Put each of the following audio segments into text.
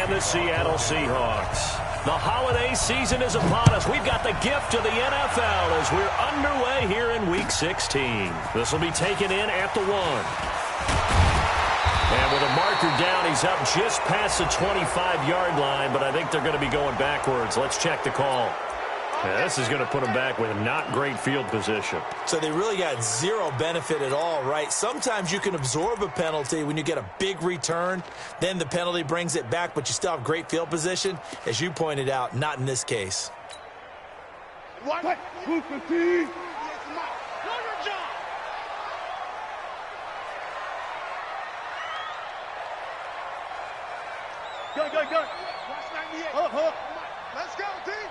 and the Seattle Seahawks. The holiday season is upon us. We've got the gift of the NFL as we're underway here in Week 16. This will be taken in at the 1. And with a marker down, he's up just past the 25-yard line, but I think they're going to be going backwards. Let's check the call. Yeah, this is going to put them back with not great field position. So they really got zero benefit at all, right? Sometimes you can absorb a penalty when you get a big return. Then the penalty brings it back, but you still have great field position. As you pointed out, not in this case. What? Go, go. Let's go, team.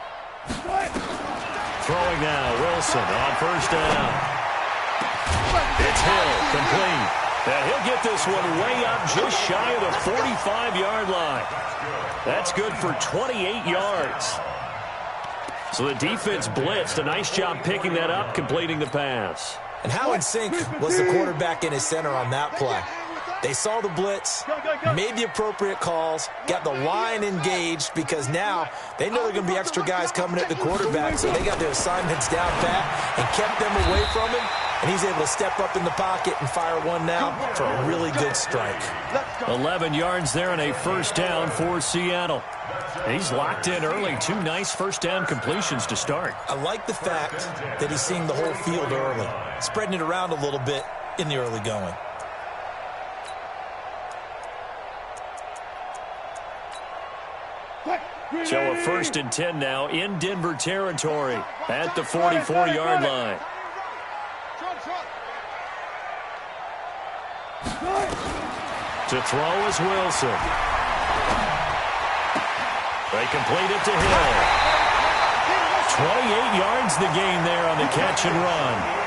Throwing now, Wilson on first down. It's Hill, complete. And he'll get this one way up just shy of the 45-yard line. That's good for 28 yards. So the defense blitzed. A nice job picking that up, completing the pass. And how in sync was the quarterback and his center on that play? They saw the blitz, made the appropriate calls, got the line engaged because now they know there are going to be extra guys coming at the quarterback, so they got their assignments down pat and kept them away from him, and he's able to step up in the pocket and fire one now for a really good strike. 11 yards there and a first down for Seattle. He's locked in early. 2 nice first down completions to start. I like the fact that he's seeing the whole field early, spreading it around a little bit in the early going. So a 1st and 10 now in Denver territory at the 44-yard line. To throw is Wilson. They complete it to Hill. 28 yards the gain there on the catch and run.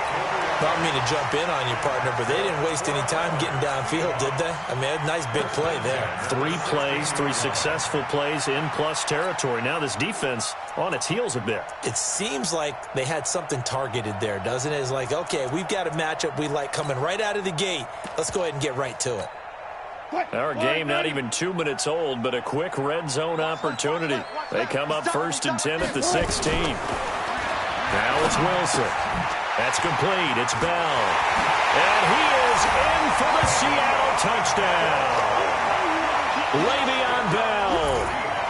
I don't mean to jump in on you, partner, but they didn't waste any time getting downfield, did they? I mean, a nice big play there. 3 plays, 3 successful plays in plus territory. Now this defense on its heels a bit. It seems like they had something targeted there, doesn't it? It's like, okay, we've got a matchup we like coming right out of the gate. Let's go ahead and get right to it. Our game not even 2 minutes old, but a quick red zone opportunity. They come up 1st and 10 at the 16. Now it's Wilson. That's complete. It's Bell. And he is in for the Seattle touchdown. Le'Veon Bell,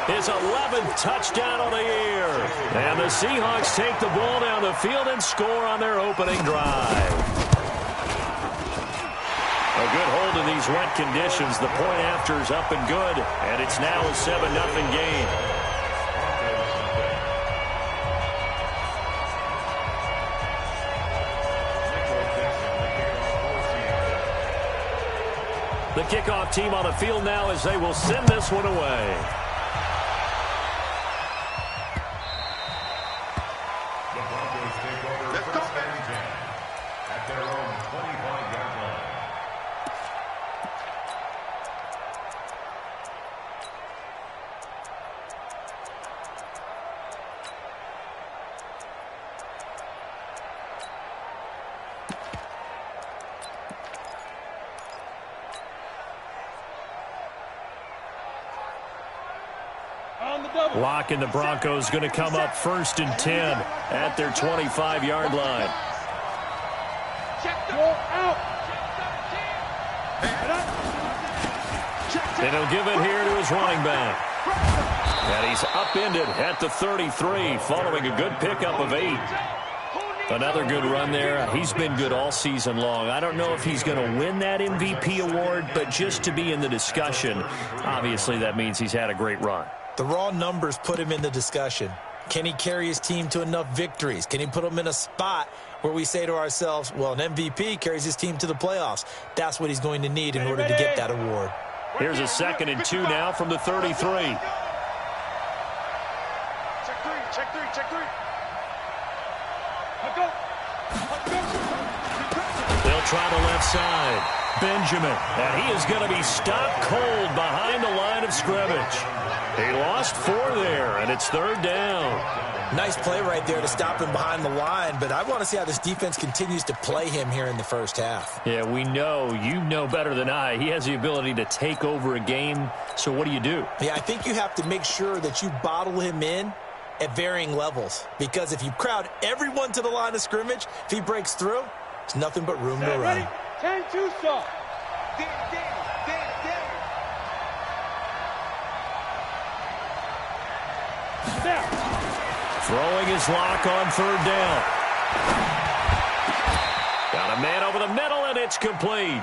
his 11th touchdown of the year. And the Seahawks take the ball down the field and score on their opening drive. A good hold in these wet conditions. The point after is up and good. And it's now a 7-0 game. The kickoff team on the field now as they will send this one away. The Broncos take over first and 10 at their own 25-yard line. Lock and the Broncos going to come up 1st and 10 at their 25-yard line. And he'll give it here to his running back. And he's upended at the 33 following a good pickup of 8. Another good run there. He's been good all season long. I don't know if he's going to win that MVP award, but just to be in the discussion, obviously that means he's had a great run. The raw numbers put him in the discussion. Can he carry his team to enough victories? Can he put them in a spot where we say to ourselves, well, an MVP carries his team to the playoffs. That's what he's going to need in order to get that award. Here's a 2nd and 2 now from the 33. Check three. They'll try the left side. Benjamin, and he is going to be stopped cold behind the line of scrimmage. He lost 4 there, and it's 3rd down. Nice play right there to stop him behind the line, but I want to see how this defense continues to play him here in the first half. Yeah, we know. You know better than I. He has the ability to take over a game, so what do you do? Yeah, I think you have to make sure that you bottle him in at varying levels, because if you crowd everyone to the line of scrimmage, if he breaks through, there's nothing but room to run. 10-2 stop. Throwing his lock on 3rd down. Got a man over the middle, and it's complete.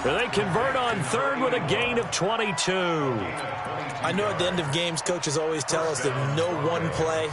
They convert on 3rd with a gain of 22. I know at the end of games, coaches always tell us that no one play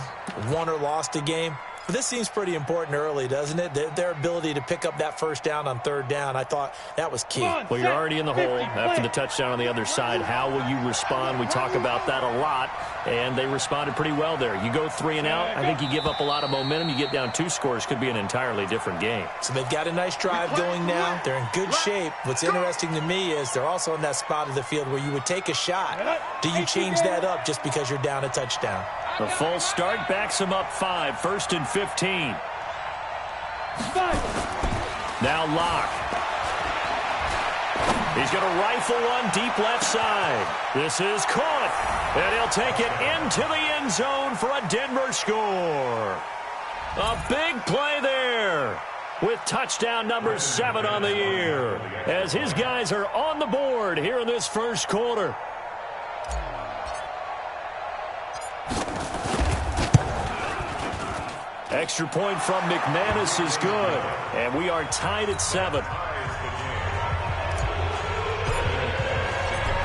won or lost a game. But this seems pretty important early, doesn't it? Their ability to pick up that first down on 3rd down, I thought that was key. Well, you're already in the hole after the touchdown on the other side. How will you respond? We talk about that a lot, and they responded pretty well there. You go 3 and out, I think you give up a lot of momentum. You get down 2 scores, could be an entirely different game. So they've got a nice drive going now. They're in good shape. What's interesting to me is they're also in that spot of the field where you would take a shot. Do you change that up just because you're down a touchdown? The full start backs him up 5, 1st and 15. Now Locke. He's going to rifle one deep left side. This is caught, and he'll take it into the end zone for a Denver score. A big play there with touchdown number 7 on the year as his guys are on the board here in this first quarter. Extra point from McManus is good, and we are tied at 7.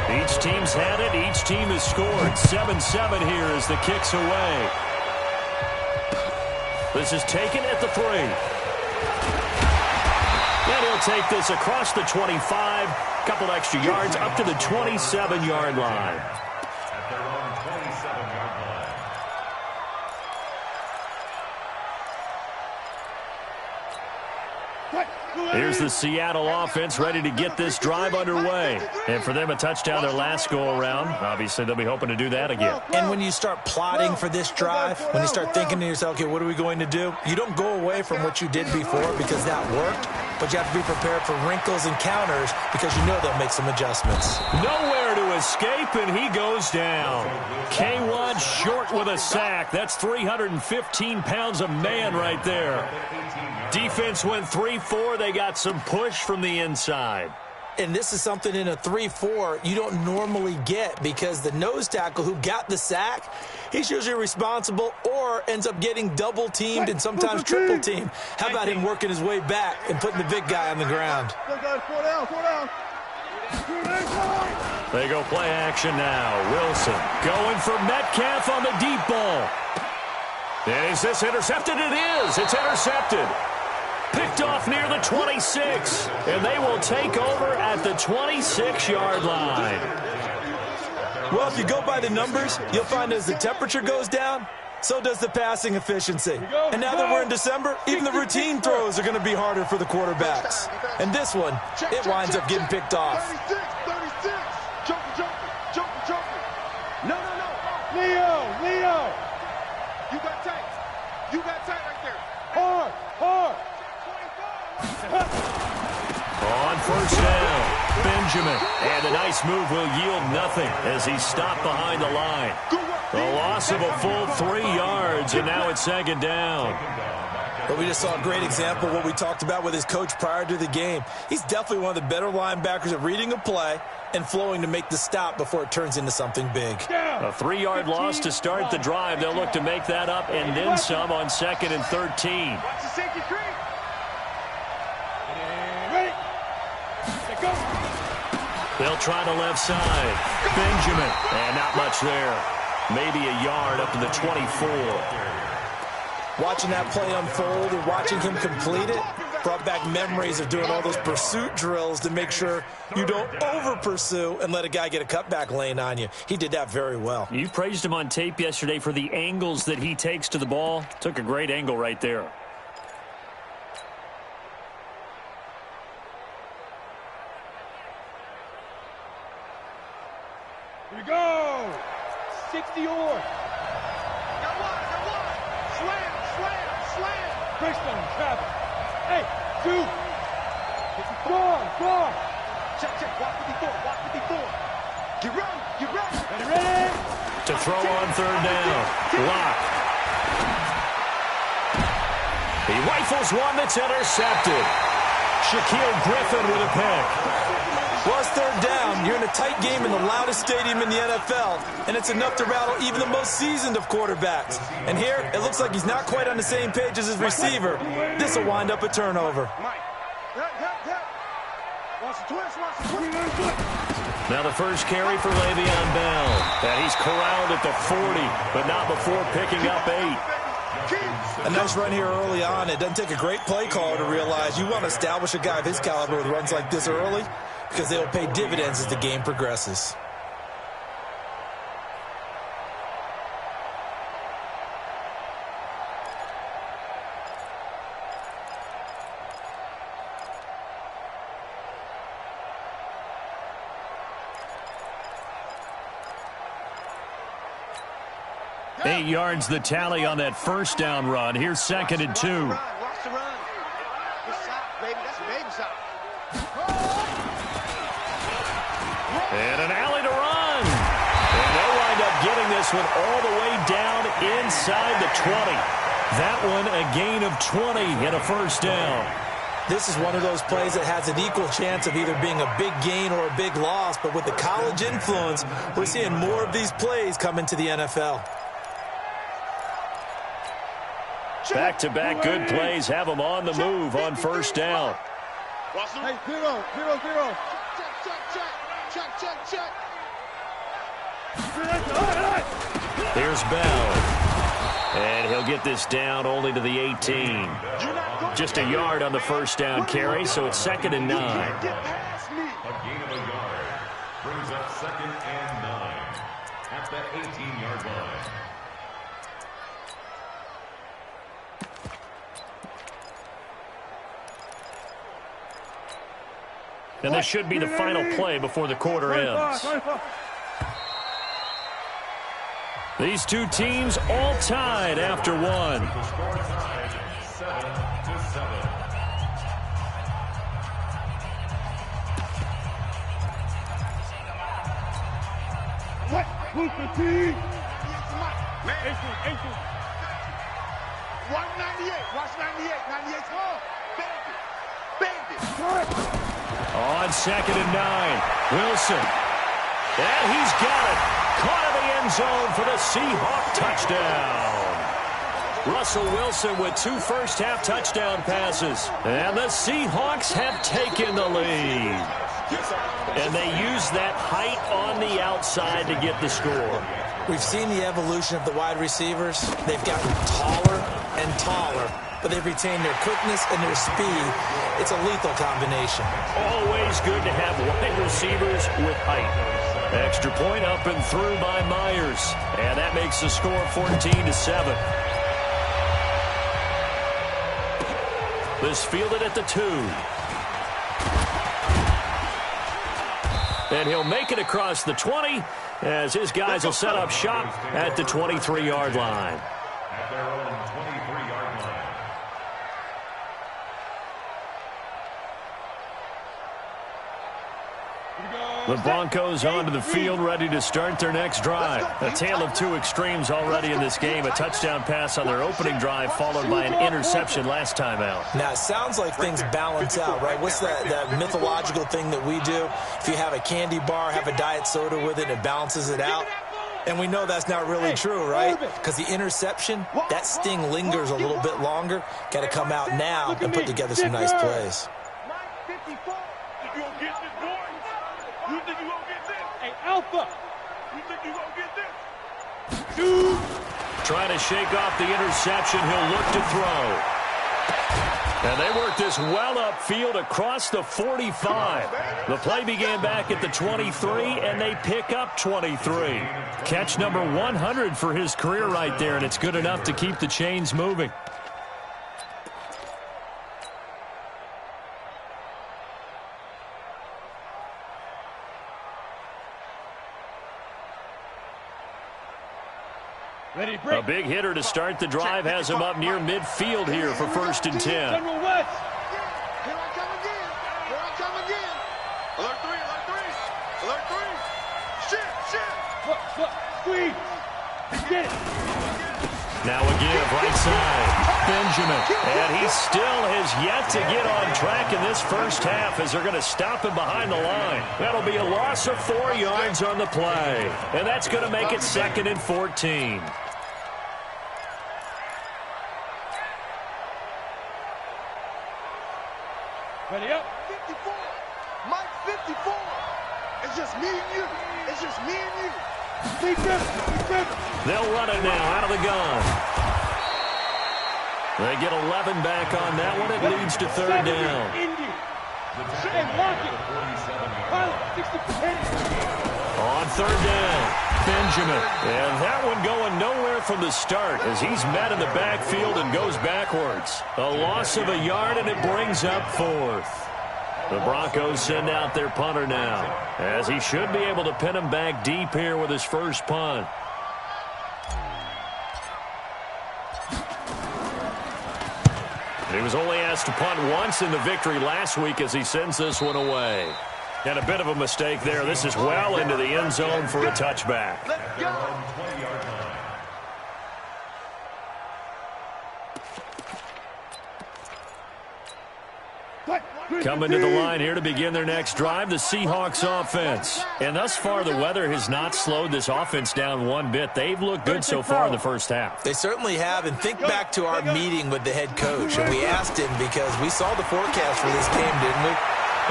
Each team's had it. Each team has scored. 7-7 here as the kick's away. This is taken at the 3. And he'll take this across the 25. Couple extra yards up to the 27-yard line. At their own 27-yard line. Here's the Seattle offense ready to get this drive underway. And for them, a touchdown their last go-around. Obviously, they'll be hoping to do that again. And when you start plotting for this drive, when you start thinking to yourself, okay, what are we going to do? You don't go away from what you did before because that worked, but you have to be prepared for wrinkles and counters because you know they'll make some adjustments. Nowhere to escape, and he goes down. K-Wad short with a sack. That's 315 pounds of man right there. Defense went 3-4. They got some push from the inside. And this is something in a 3-4 you don't normally get because the nose tackle who got the sack, he's usually responsible or ends up getting double-teamed and sometimes triple-teamed. How about him working his way back and putting the big guy on the ground? They go play action now. Wilson going for Metcalf on the deep ball. And is this intercepted? It is. It's intercepted. Picked off near the 26. And they will take over at the 26-yard line. Well, if you go by the numbers, you'll find as the temperature goes down, so does the passing efficiency. And now that we're in December, even the routine throws are going to be harder for the quarterbacks. And this one, it winds up getting picked off. 36. No. Leo. You got tight right there. Hard. On first down, Benjamin. And a nice move will yield nothing as he's stopped behind the line. A loss of a full 3 yards, and now it's 2nd down. But we just saw a great example of what we talked about with his coach prior to the game. He's definitely one of the better linebackers at reading a play and flowing to make the stop before it turns into something big. A 3-yard loss to start the drive. They'll look to make that up and then some on 2nd and 13. Watch the safety screen. They'll try the left side. Benjamin. And not much there. Maybe a yard up to the 24. Watching that play unfold and watching him complete it brought back memories of doing all those pursuit drills to make sure you don't over-pursue and let a guy get a cutback lane on you. He did that very well. You praised him on tape yesterday for the angles that he takes to the ball. Took a great angle right there. Here we go. 60 or. Got one. Slam. Freestone, travel. Hey, two. Guard. Check. Walk 54. Get ready. Ready? To throw on third down. Lock. He rifles one that's intercepted. Shaquille Griffin with a pick. Well, it's third down. You're in a tight game in the loudest stadium in the NFL, and it's enough to rattle even the most seasoned of quarterbacks. And here, it looks like he's not quite on the same page as his receiver. This will wind up a turnover. Now the first carry for Le'Veon Bell. And he's corralled at the 40, but not before picking up 8. A nice run here early on. It doesn't take a great play caller to realize you want to establish a guy of his caliber with runs like this early, because they will pay dividends as the game progresses. Eight yards the tally on that first down run. Here's 2nd and 2. Watch the run. Good shot, baby. That's a baby shot. And an alley to run. And they'll wind up getting this one all the way down inside the 20. That one a gain of 20 and a first down. This is one of those plays that has an equal chance of either being a big gain or a big loss, but with the college influence, we're seeing more of these plays come into the NFL. Back-to-back good plays have them on the move on first down. Hey, zero. Check. Here's Bell. And he'll get this down only to the 18. Just a yard on the first down carry, so it's 2nd and 9. A gain of a yard brings up 2nd and 9 at the 18-yard line. And this should be the final play before the quarter ends. These two teams all tied after one. The score tied 7-7. What? Who's the team? Man. 198. Watch 98. 98. Bandit. On 2nd and 9, Wilson. And he's got it. Caught in the end zone for the Seahawk touchdown. Russell Wilson with 2 first-half touchdown passes. And the Seahawks have taken the lead. And they use that height on the outside to get the score. We've seen the evolution of the wide receivers. They've gotten taller and taller, but they've retained their quickness and their speed. It's a lethal combination. Always good to have wide receivers with height. Extra point up and through by Myers. And that makes the score 14-7. This fielded at the 2. And he'll make it across the 20 as his guys will set up shop at the 23-yard line. At their own 23-yard line. The Broncos onto the field, ready to start their next drive. A tale of two extremes already in this game. A touchdown pass on their opening drive, followed by an interception last time out. Now, it sounds like things balance out, right? What's that mythological thing that we do? If you have a candy bar, have a diet soda with it, it balances it out. And we know that's not really true, right? Because the interception, that sting lingers a little bit longer. Got to come out now and put together some nice plays. You think you gonna get this? Hey, Alpha! You think you gonna get this? Dude! Trying to shake off the interception. He'll look to throw. And they work this well upfield across the 45. The play began back at the 23, and they pick up 23. Catch number 100 for his career right there, and it's good enough to keep the chains moving. Ready, break. A big hitter to start the drive has him up near midfield here for 1st and 10. General West. Here I come again. Here I come again. Alert 3, alert 3. Alert 3. Shit. Look, squeeze. Get it. Now a give, right side. Benjamin. And he still has yet to get on track in this first half as they're going to stop him behind the line. That'll be a loss of 4 yards on the play. And that's going to make it 2nd and 14. Ready up. 54. Mike 54. It's just me and you. It's just me and you. Keep them. They'll run it now out of the gun. They get 11 back on that one. It leads to 3rd down. Indy. And lock it. Pilot, 60%. On 3rd down, Benjamin. And that one going nowhere from the start as he's met in the backfield and goes backwards. A loss of a yard, and it brings up 4th. The Broncos send out their punter now, as he should be able to pin him back deep here with his first punt. He was only asked to punt once in the victory last week as he sends this one away. And a bit of a mistake there. This is well into the end zone for a touchback. Let's go. Coming to the line here to begin their next drive, the Seahawks offense. And thus far, the weather has not slowed this offense down one bit. They've looked good so far in the first half. They certainly have, and think back to our meeting with the head coach, and we asked him because we saw the forecast for this game, didn't we?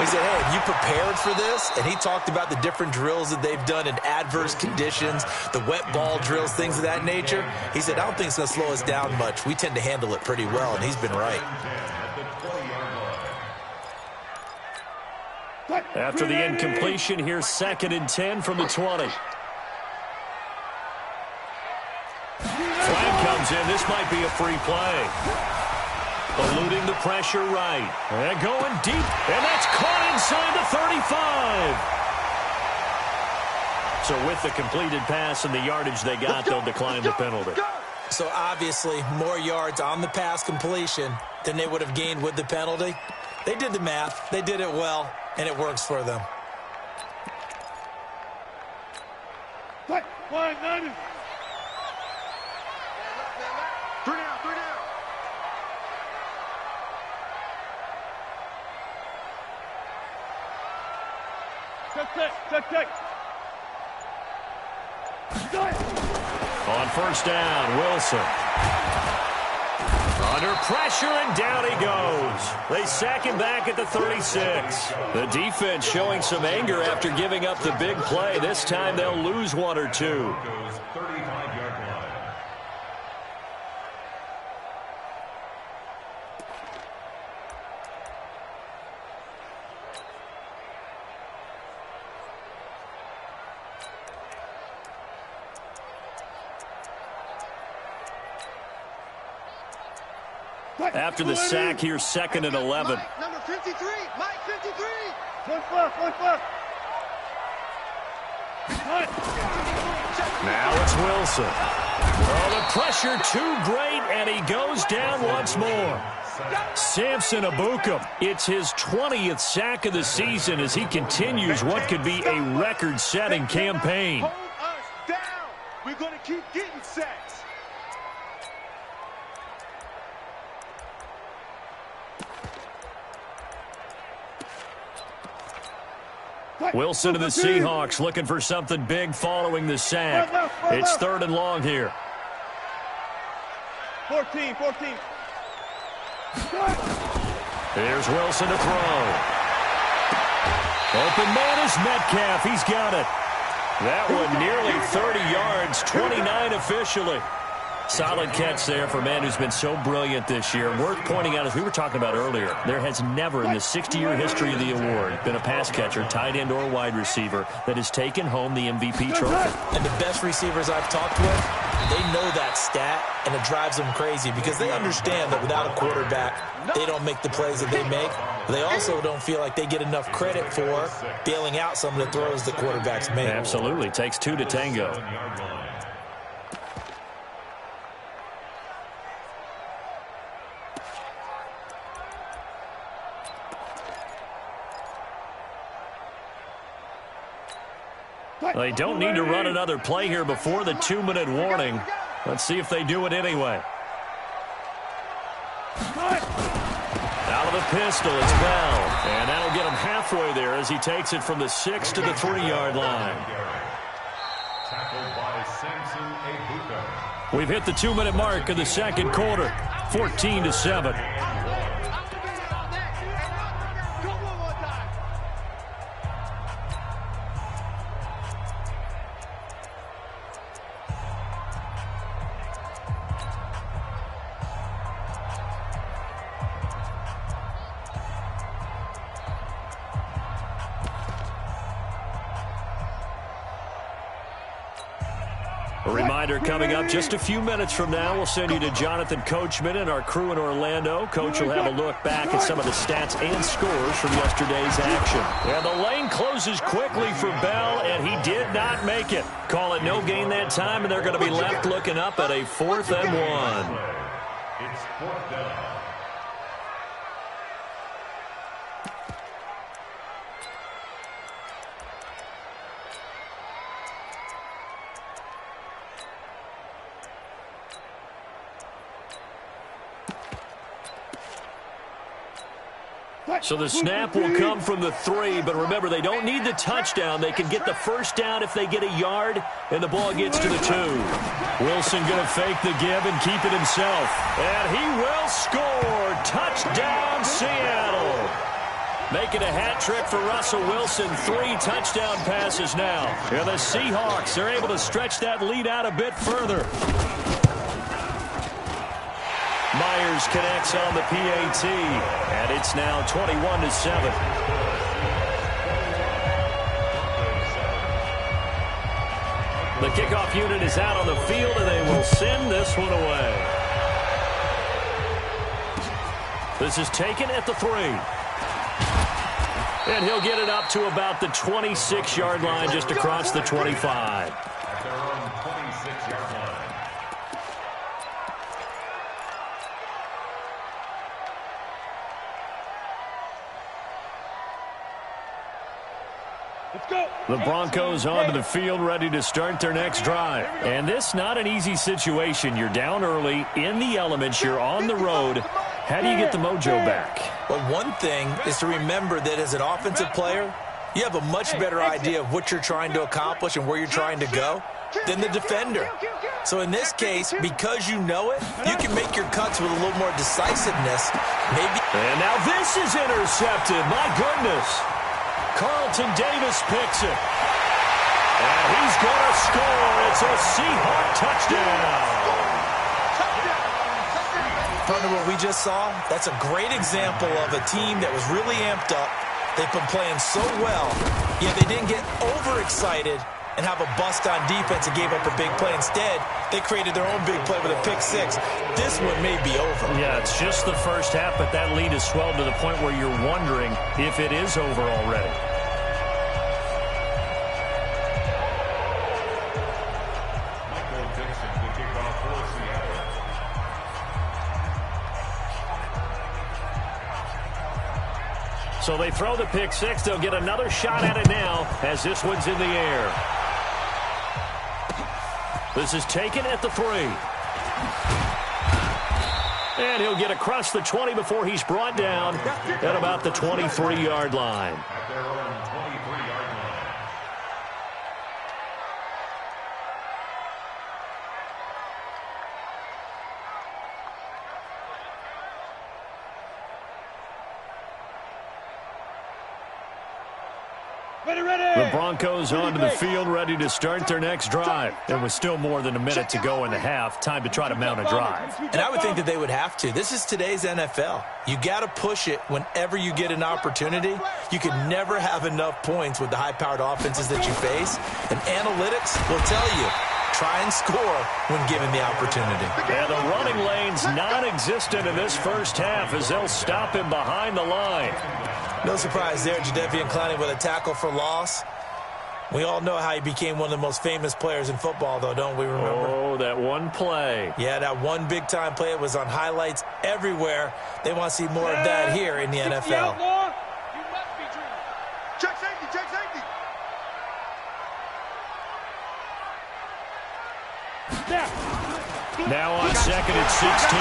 We said, hey, have you prepared for this? And he talked about the different drills that they've done in adverse conditions, the wet ball drills, things of that nature. He said, I don't think it's going to slow us down much. We tend to handle it pretty well, and he's been right. After the incompletion, here's 2nd and 10 from the 20. Flag comes in. This might be a free play. Eluding the pressure right. And going deep. And that's caught inside the 35. So with the completed pass and the yardage they got, they'll decline the penalty. So obviously, more yards on the pass completion than they would have gained with the penalty. They did the math. They did it well, and it works for them. Flying 90. 3 down, 3 down. Check. On 1st down, Wilson. Under pressure, and down he goes. They sack him back at the 36. The defense showing some anger after giving up the big play. This time they'll lose 1 or 2. 35-yard line. After the sack, here's 2nd and 11. Mike, number 53. Mike 53. One fluff. Now it's Wilson. Oh, the pressure too great, and he goes down once more. Samson Ebukam, it's his 20th sack of the season as he continues what could be a record-setting campaign. Hold us down. We're going to keep getting sacks. Wilson to the Seahawks looking for something big following the sack. It's 3rd and long here. 14. Here's Wilson to throw. Open man is Metcalf. He's got it. That one nearly 30 yards, 29 officially. Solid catch there for a man who's been so brilliant this year. Worth pointing out, as we were talking about earlier, there has never in the 60-year history of the award been a pass catcher, tight end, or wide receiver that has taken home the MVP trophy. And the best receivers I've talked with, they know that stat, and it drives them crazy because they understand that without a quarterback, they don't make the plays that they make. But they also don't feel like they get enough credit for bailing out some of the throws the quarterbacks make. Absolutely. Takes 2 to tango. They don't need to run another play here before the 2-minute warning. Let's see if they do it anyway. Out of the pistol, it's Bell. And that'll get him halfway there as he takes it from the 6 to the 3-yard line. We've hit the 2-minute mark of the second quarter, 14-7. A reminder coming up just a few minutes from now, we'll send you to Jonathan Coachman and our crew in Orlando. Coach will have a look back at some of the stats and scores from yesterday's action. And the lane closes quickly for Bell, and he did not make it. Call it no gain that time, and they're going to be left looking up at a 4th and 1. It's 4th down. So the snap will come from the 3, but remember, they don't need the touchdown. They can get the first down if they get a yard, and the ball gets to the 2. Wilson going to fake the give and keep it himself. And he will score. Touchdown, Seattle. Making a hat trick for Russell Wilson. 3 touchdown passes now. And the Seahawks are able to stretch that lead out a bit further. Myers connects on the PAT, and it's now 21-7. The kickoff unit is out on the field, and they will send this one away. This is taken at the 3. And he'll get it up to about the 26-yard line, just across the 25. At their own 26-yard line. The Broncos onto the field, ready to start their next drive. And this not an easy situation. You're down early, in the elements, you're on the road. How do you get the mojo back? Well, one thing is to remember that as an offensive player, you have a much better idea of what you're trying to accomplish and where you're trying to go than the defender. So in this case, because you know it, you can make your cuts with a little more decisiveness. Maybe. And now this is intercepted. My goodness. Carlton Davis picks it. And he's going to score. It's a Seahawk touchdown. Partner, what we just saw, that's a great example of a team that was really amped up. They've been playing so well, yet they didn't get overexcited and have a bust on defense and gave up a big play. Instead, they created their own big play with a pick-6. This one may be over. Yeah, it's just the first half, but that lead has swelled to the point where you're wondering if it is over already. So they throw the pick-6. They'll get another shot at it now as this one's in the air. This is taken at the 3. And he'll get across the 20 before he's brought down at about the 23-yard line. At their own 23-yard line. The Broncos onto the field, ready to start their next drive. There was still more than a minute to go in the half. Time to try to mount a drive. And I would think that they would have to. This is today's NFL. You got to push it whenever you get an opportunity. You can never have enough points with the high-powered offenses that you face. And analytics will tell you, try and score when given the opportunity. And the running lane's non-existent in this first half as they'll stop him behind the line. No surprise there, Jadeveon Clowney with a tackle for loss. We all know how he became one of the most famous players in football, though, don't we remember? Oh, that one play. Yeah, that one big-time play. It was on highlights everywhere. They want to see more of that here in the NFL. Check safety, check safety. Now on second and 16.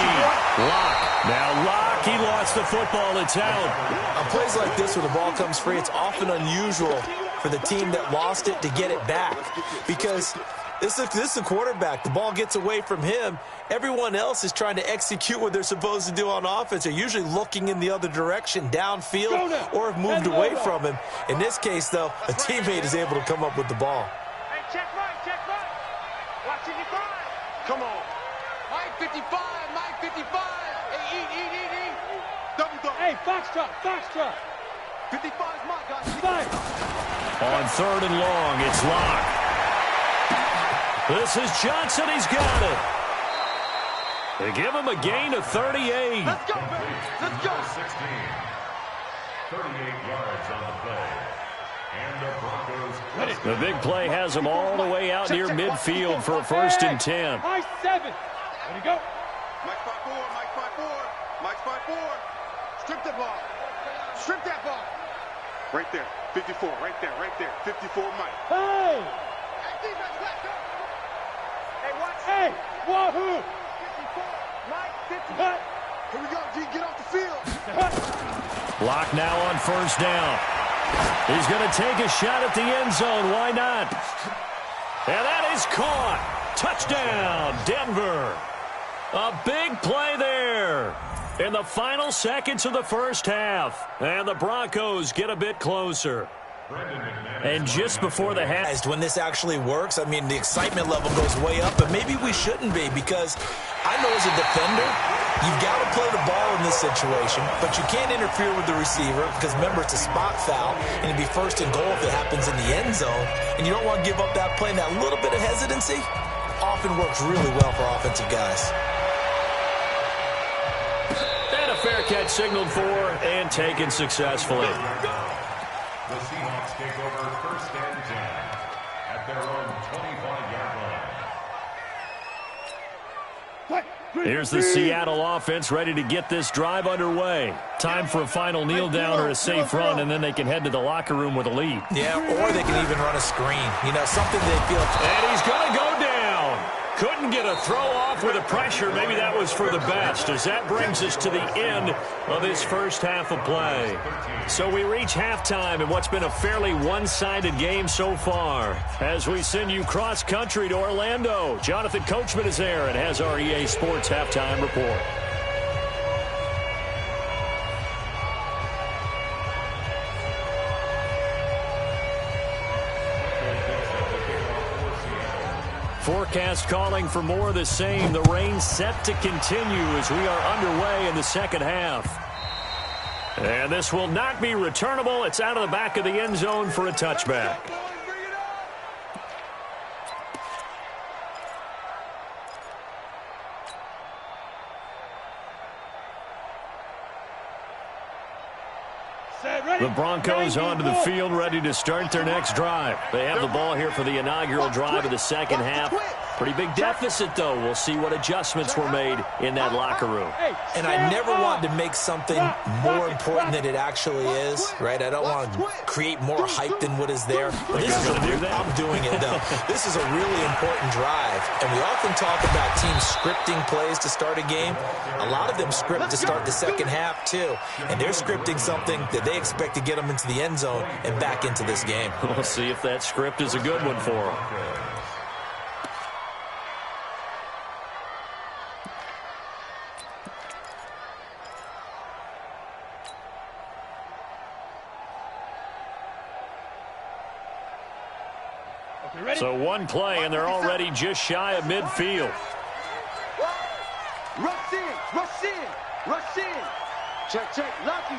Lock. Now Lock. He lost the football. It's out. On plays like this where the ball comes free, it's often unusual for the team that lost it to get it back. Because this is a quarterback. The ball gets away from him. Everyone else is trying to execute what they're supposed to do on offense. They're usually looking in the other direction, downfield, or have moved away from him. In this case, though, a teammate is able to come up with the ball. Hey, check right. Watching your grind. Come on. Mike 55, Mike 55. Hey, eat. Double. Hey, Foxtrot. 55 is my guy. Five. On third and long, it's Lock. This is Johnson. He's got it. They give him a gain of 38. Let's go, baby. Let's go. 16. 38 yards on the play. And the Broncos. The big play has them all the way out near midfield for a first and 10. High 7. Ready to go. Mike 5-4. Mike 5-4. Strip that ball. Right there. 54. Right there. 54, Mike. Hey. Defense, let's go. Hey, wahoo. 54. Mike 50. Cut. Here we go, G. Get off the field. Lock now on first down. He's going to take a shot at the end zone. Why not? And that is caught. Touchdown, Denver. A big play there in the final seconds of the first half. And the Broncos get a bit closer. And just before the half, When this actually works, I mean, the excitement level goes way up, but maybe we shouldn't be, because I know as a defender, you've got to play the ball in this situation, but you can't interfere with the receiver because, remember, it's a spot foul, and it'd be first and goal if it happens in the end zone, and you don't want to give up that play. And that little bit of hesitancy often works really well for offensive guys. and a fair catch signaled for and taken successfully. The Seahawks take over first and 10 at their own 25-yard line. Here's the Seattle offense ready to get this drive underway. Time for a final kneel down or a safe run, and then they can head to the locker room with a lead. Yeah, or they can even run a screen. You know, something they feel. And he's going to go down. Couldn't get a throw off with the pressure. Maybe that was for the best, as that brings us to the end of this first half of play. So we reach halftime in what's been a fairly one-sided game so far. As we send you cross-country to Orlando, Jonathan Coachman is there and has our EA Sports halftime report. Forecast calling for more of the same. The rain set to continue as we are underway in the second half. And this will not be returnable. It's out of the back of the end zone for a touchback. The Broncos onto the field, ready to start their next drive. They have the ball here for the inaugural drive of the second half. Pretty big deficit, though. We'll see what adjustments were made in that locker room. And I never want to make something more important than it actually is, right? I don't want to create more hype than what is there. But this is I'm doing it, though. This is a really important drive. And we often talk about teams scripting plays to start a game. A lot of them script to start the second half, too. And they're scripting something that they expect to get them into the end zone and back into this game. We'll see if that script is a good one for them. So one play, and they're already just shy of midfield. Rush in. Check. Lucky.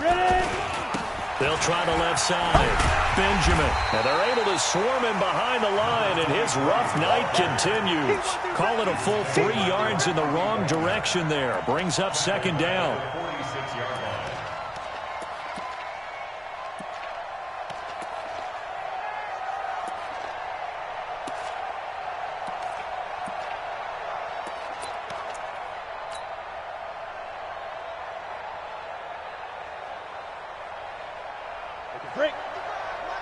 Ready. They'll try the left side. Benjamin. And they're able to swarm him behind the line, and his rough night continues. Call it a full 3 yards in the wrong direction there. Brings up second down. 46-yard line. Break.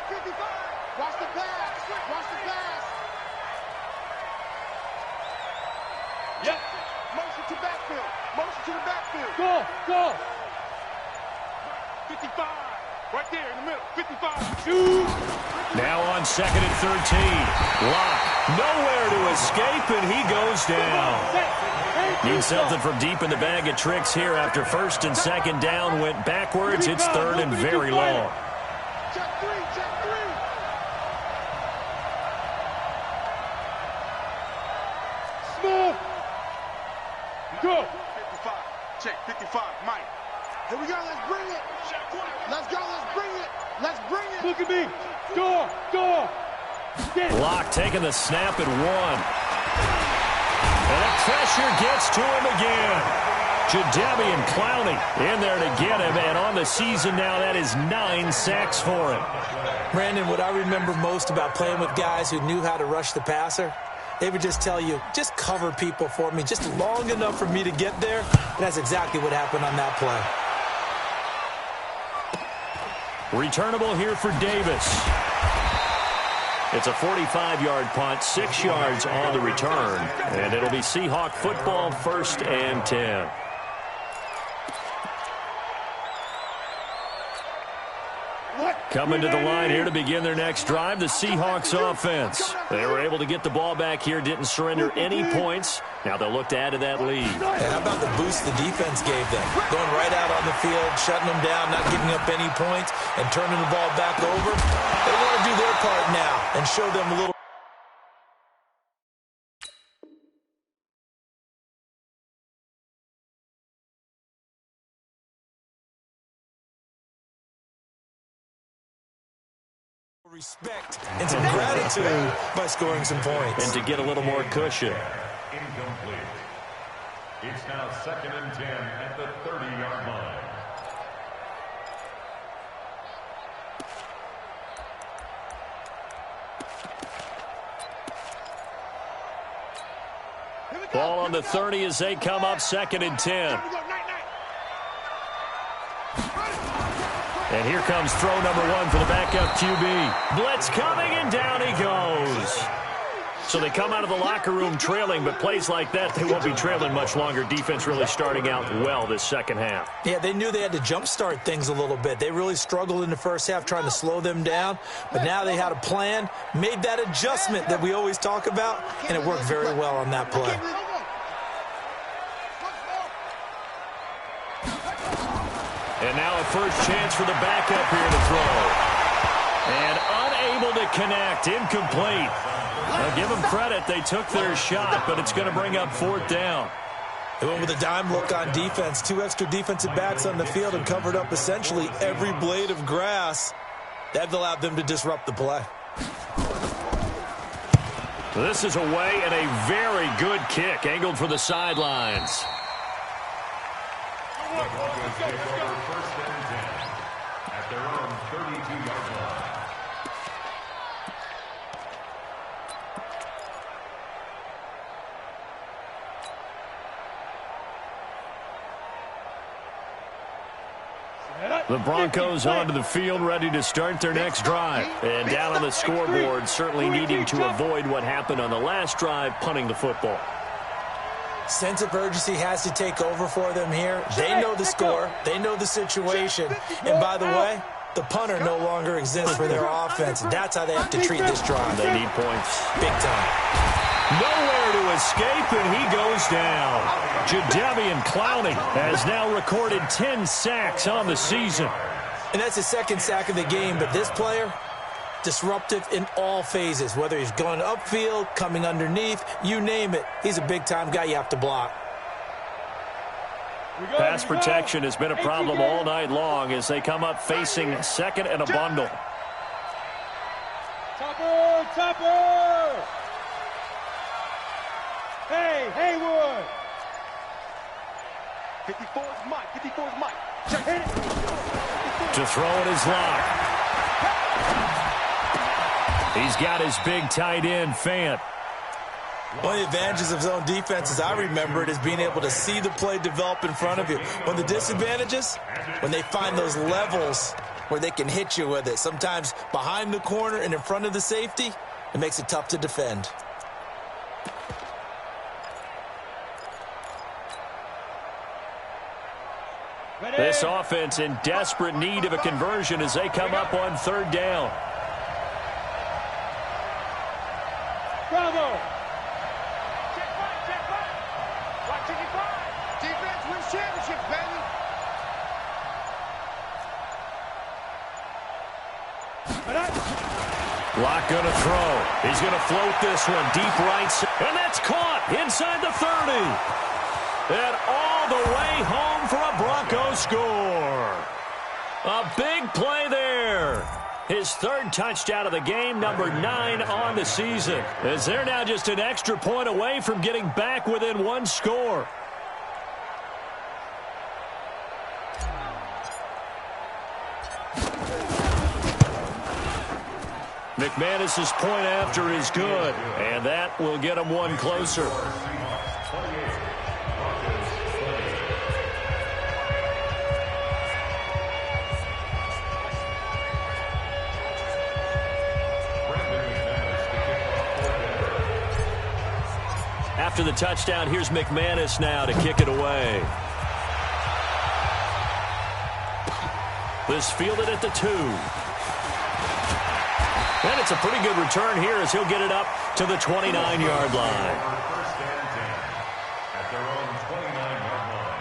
55. Watch the pass. Watch the pass. Yep. Motion to backfield. Motion to the backfield. Go. 55. Right there in the middle. 55. Shoot. Now on 2nd and 13. Locke nowhere to escape, and he goes down. Needs something from deep in the bag of tricks here after 1st and 2nd down went backwards. It's 3rd and very long. Check three. Small. Go. 55. Check 55. Mike. Here we go. Let's bring it. Let's go. Let's bring it. Look at me. Go. Locke taking the snap at 1. And the pressure gets to him again. Jadeveon Clowney in there to get him. And on the season now, that is 9 sacks for him. Brandon, what I remember most about playing with guys who knew how to rush the passer, they would just tell you, just cover people for me, just long enough for me to get there. And that's exactly what happened on that play. Returnable here for Davis. It's a 45-yard punt, 6 yards on the return. And it'll be Seahawk football, 1st and 10. Coming to the line here to begin their next drive, the Seahawks offense. They were able to get the ball back here, didn't surrender any points. Now they'll look to add to that lead. How about the boost the defense gave them? Going right out on the field, shutting them down, not giving up any points, and turning the ball back over. They want to do their part now and show them a little. Respect and some gratitude by scoring some points. And to get a little more cushion. Incomplete. It's now 2nd and 10 at the 30-yard line. Ball on the 30 as they come up 2nd and 10. And here comes throw number 1 for the backup QB. Blitz coming, and down he goes. So they come out of the locker room trailing, but plays like that, they won't be trailing much longer. Defense really starting out well this second half. Yeah, they knew they had to jumpstart things a little bit. They really struggled in the first half trying to slow them down, but now they had a plan, made that adjustment that we always talk about, and it worked very well on that play. And now a first chance for the backup here to throw. And unable to connect, incomplete. Now give them credit, they took their shot, but it's going to bring up 4th down. They went with a dime look on defense, 2 extra defensive backs on the field and covered up essentially every blade of grass. That allowed them to disrupt the play. This is away and a very good kick, angled for the sidelines. The Broncos take over 1st and 10 at their own 32-yard line. The Broncos onto the field, ready to start their next drive. And down on the scoreboard, certainly needing to avoid what happened on the last drive, punting the football. Sense of urgency has to take over for them here. They know the score. They know the situation. And by the way, the punter no longer exists for their offense. That's how they have to treat this drive. They need points. Big time. Nowhere to escape, and he goes down. Jadeveon Clowney has now recorded 10 sacks on the season. And that's his 2nd sack of the game, but this player, disruptive in all phases, whether he's going upfield, coming underneath, you name it. He's a big-time guy you have to block. Pass protection has been a problem all night long as they come up facing 2nd and a bundle. Topper! Hey, Haywood! 54 is Mike. 54 is Mike. Check Hit it. To throw it is Locke. He's got his big tight end, Fant. One of the advantages of zone defense, as I remember it, is being able to see the play develop in front of you. One of the disadvantages, when they find those levels where they can hit you with it. Sometimes behind the corner and in front of the safety, it makes it tough to defend. This offense in desperate need of a conversion as they come up on third down. Bravo! Defense wins championships, baby. Locke going to throw. He's going to float this one deep right. And that's caught inside the 30. And all the way home for a Broncos score. A big play there. His third touchdown of the game, number 9 on the season. As they're now just an extra point away from getting back within one score. McManus's point after is good, and that will get him one closer. After the touchdown, here's McManus now to kick it away. This fielded at the 2. And it's a pretty good return here as he'll get it up to the 29-yard line. First and 10 at their own 29-yard line.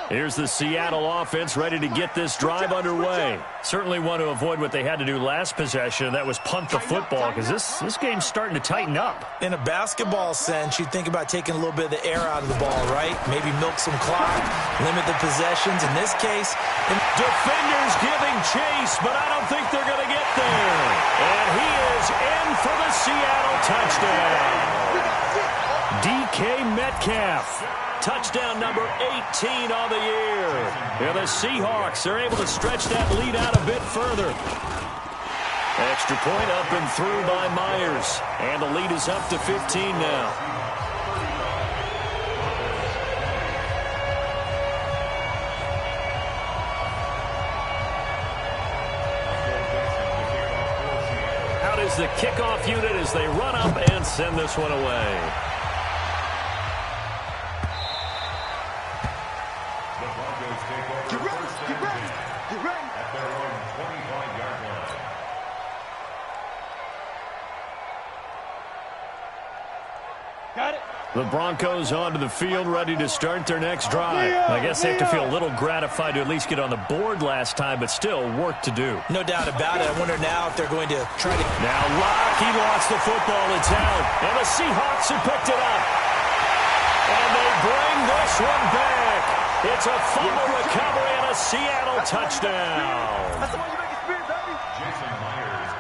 Here's the Seattle offense ready to get this drive underway. Certainly want to avoid what they had to do last possession. That was punt the football because this game's starting to tighten up. In a basketball sense, you think about taking a little bit of the air out of the ball, right? Maybe milk some clock, limit the possessions. In this case, defenders giving chase, but I don't think they're going to get there. And he is in for the Seattle touchdown. DK Metcalf. Touchdown number 18 on the year. Yeah, the Seahawks are able to stretch that lead out a bit further. Extra point up and through by Myers. And the lead is up to 15 now. Out is the kickoff unit as they run up and send this one away. The Broncos onto the field, ready to start their next drive. I guess they have to feel a little gratified to at least get on the board last time, but still work to do. No doubt about it. I wonder now if they're going to try to... Now Locke, he lost the football. It's out. And the Seahawks have picked it up. And they bring this one back. It's a fumble recovery and a Seattle touchdown. That's the one you make it spin, baby.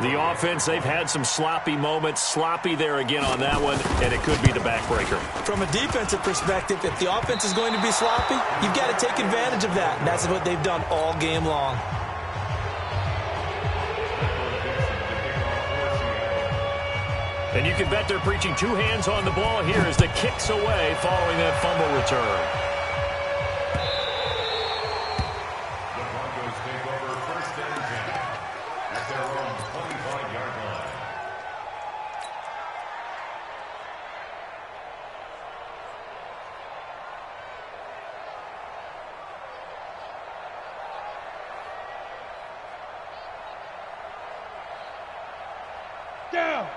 The offense, they've had some sloppy moments. Sloppy there again on that one, and it could be the backbreaker. From a defensive perspective, if the offense is going to be sloppy, you've got to take advantage of that. And that's what they've done all game long. And you can bet they're preaching two hands on the ball here as the kick's away following that fumble return.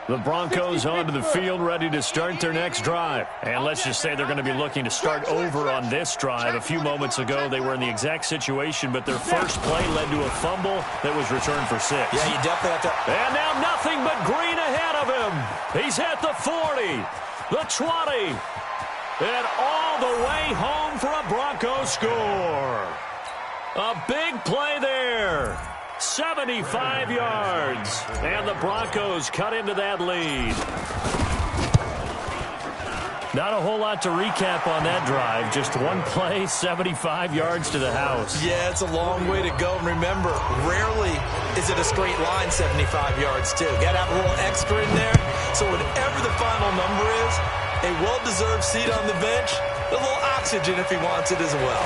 The Broncos onto the field, ready to start their next drive. And let's just say they're going to be looking to start over on this drive. A few moments ago, they were in the exact situation, but their first play led to a fumble that was returned for 6. Yeah, you definitely have to... And now nothing but green ahead of him. He's at the 40, the 20, and all the way home for a Broncos score. A big play there. 75 yards, and the Broncos cut into that lead. Not a whole lot to recap on that drive. Just one play, 75 yards to the house. Yeah, it's a long way to go. And remember, rarely is it a straight line 75 yards, too. Got to have a little extra in there. So whatever the final number is, a well-deserved seat on the bench, a little oxygen if he wants it as well.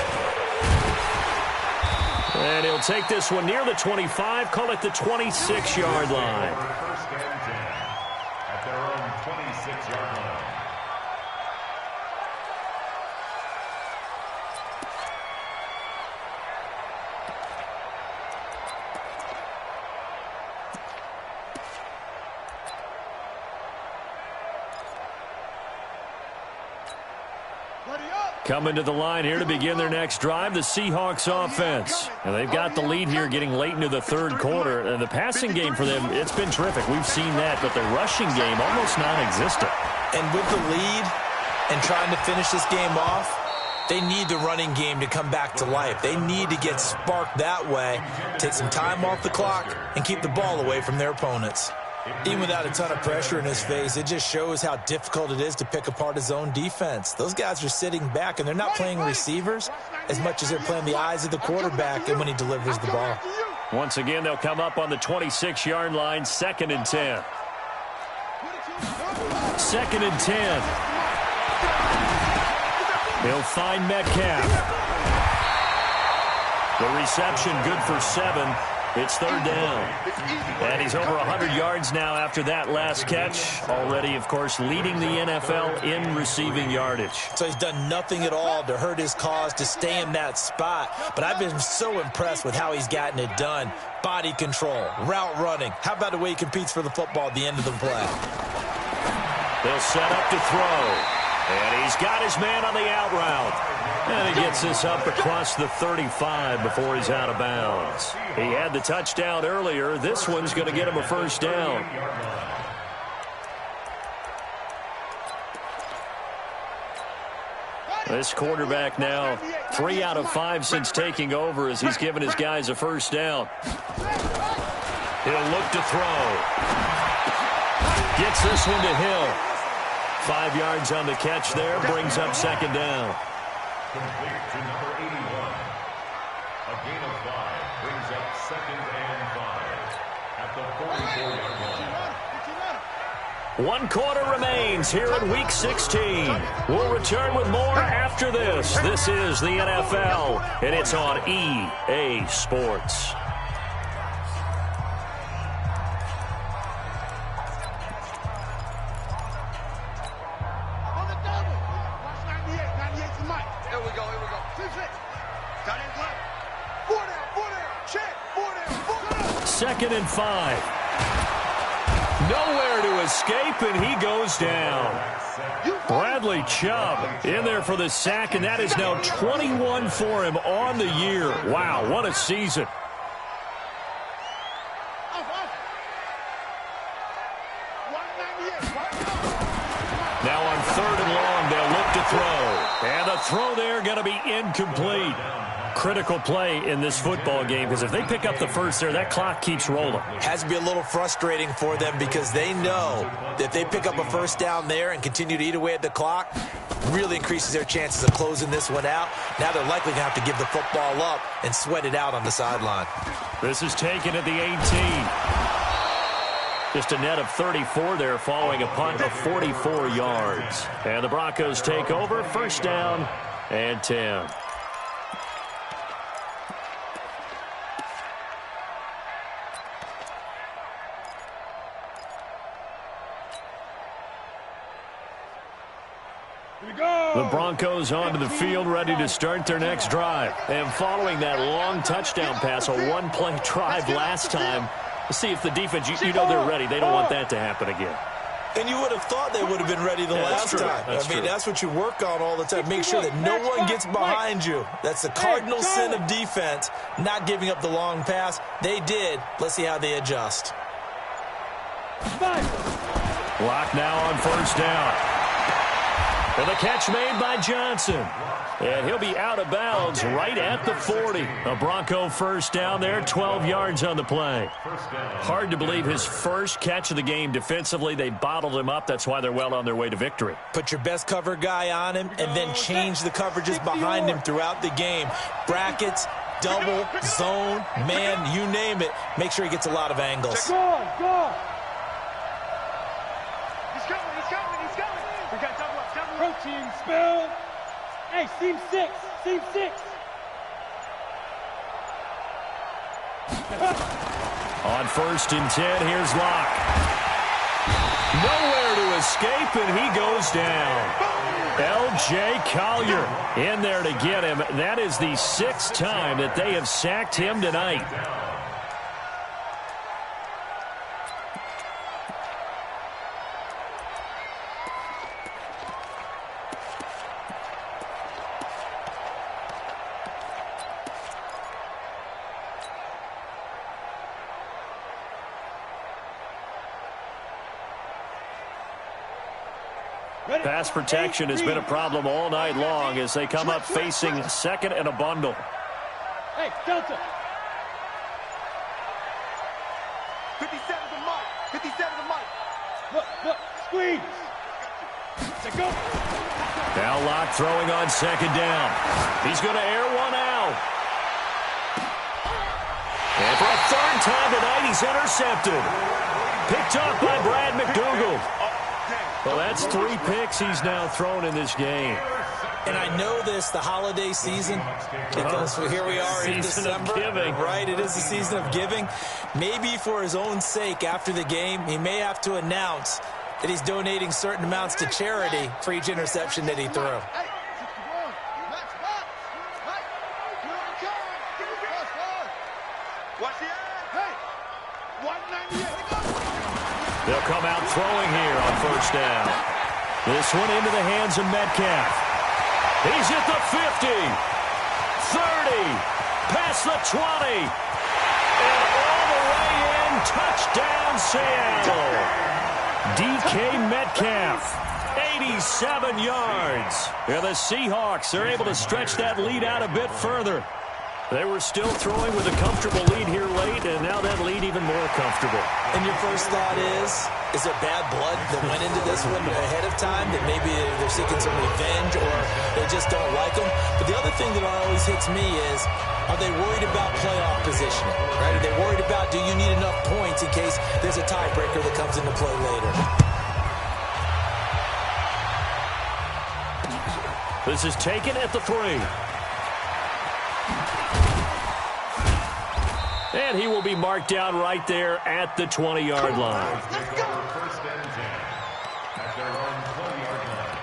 And he'll take this one near the 25, call it the 26-yard line. First and 10 at their own 26-yard line. Coming to the line here to begin their next drive, the Seahawks offense. And they've got the lead here getting late into the third quarter. And the passing game for them, it's been terrific. We've seen that, but the rushing game almost non-existent. And with the lead and trying to finish this game off, they need the running game to come back to life. They need to get sparked that way, take some time off the clock, and keep the ball away from their opponents. Even without a ton of pressure in his face, it just shows how difficult it is to pick apart his own defense. Those guys are sitting back, and they're not playing receivers as much as they're playing the eyes of the quarterback and when he delivers the ball. Once again, they'll come up on the 26-yard line, 2nd and 10. 2nd and 10. He'll find Metcalf. The reception good for 7. It's 3rd down. And he's over 100 yards now after that last catch. Already, of course, leading the NFL in receiving yardage. So he's done nothing at all to hurt his cause, to stay in that spot. But I've been so impressed with how he's gotten it done. Body control, route running. How about the way he competes for the football at the end of the play? They'll set up to throw. And he's got his man on the out route. And he gets this up across the 35 before he's out of bounds. He had the touchdown earlier. This one's going to get him a first down. This quarterback now 3 out of 5 since taking over as he's given his guys a first down. He'll look to throw. Gets this one to Hill. 5 yards on the catch there, brings up 2nd down. Complete to number 81. A gain of 5 brings up 2nd and 5 at the 44-yard line. 1 quarter remains here in Week 16. We'll return with more after this. This is the NFL, and it's on EA Sports. Second and 5. Nowhere to escape, and he goes down. Bradley Chubb in there for the sack, and that is now 21 for him on the year. Wow, what a season. Now on 3rd and long, they'll look to throw. And the throw there going to be incomplete. Critical play in this football game, because if they pick up the first there, that clock keeps rolling. Has to be a little frustrating for them because they know that if they pick up a first down there and continue to eat away at the clock, really increases their chances of closing this one out. Now they're likely going to have to give the football up and sweat it out on the sideline. This is taken at the 18. Just a net of 34 there following a punt of 44 yards. And the Broncos take over, first down and 10. The Broncos onto the field, ready to start their next drive. And following that long touchdown pass, a one-play drive last time, let's see if the defense, you know they're ready. They don't want that to happen again. And you would have thought they would have been ready the last time. That's what you work on all the time. Make sure that no one gets behind you. That's the cardinal sin of defense, not giving up the long pass. They did. Let's see how they adjust. Block now on first down. And the catch made by Johnson. And he'll be out of bounds right at the 40. A Bronco first down there, 12 yards on the play. Hard to believe his first catch of the game defensively. They bottled him up. That's why they're well on their way to victory. Put your best cover guy on him and then change the coverages behind him throughout the game. Brackets, double, zone, man, you name it. Make sure he gets a lot of angles. Protein spill. Hey, seam 6. Seam 6. On 1st and 10, here's Locke. Nowhere to escape, and he goes down. L.J. Collier in there to get him. That is the 6th time that they have sacked him tonight. Pass protection has been a problem all night long as they come up facing 2nd and a bundle. Hey, Delta. 57 to Mike. 57 to Mike. Look, squeeze. To go. Now Locke throwing on 2nd down. He's going to air one out. And for a 3rd time tonight, he's intercepted. Picked off by Brad McDougal. Well, that's 3 picks he's now thrown in this game. And I know this, the holiday season, because here we are in December. Giving. Right, it is the season of giving. Maybe for his own sake after the game, he may have to announce that he's donating certain amounts to charity for each interception that he threw. They'll come out throwing here on 1st down. This one into the hands of Metcalf. He's at the 50, 30, past the 20, and all the way in. Touchdown, Seattle. DK Metcalf, 87 yards. Yeah, the Seahawks are able to stretch that lead out a bit further. They were still throwing with a comfortable lead here late, and now that lead even more comfortable. And your first thought is there bad blood that went into this one ahead of time, that maybe they're seeking some revenge or they just don't like them? But the other thing that always hits me is, are they worried about playoff positioning? Right? Are they worried about, do you need enough points in case there's a tiebreaker that comes into play later? This is taken at the 3. And he will be marked down right there at the 20-yard line. Let's go. 1st and 10 at their own 20-yard line.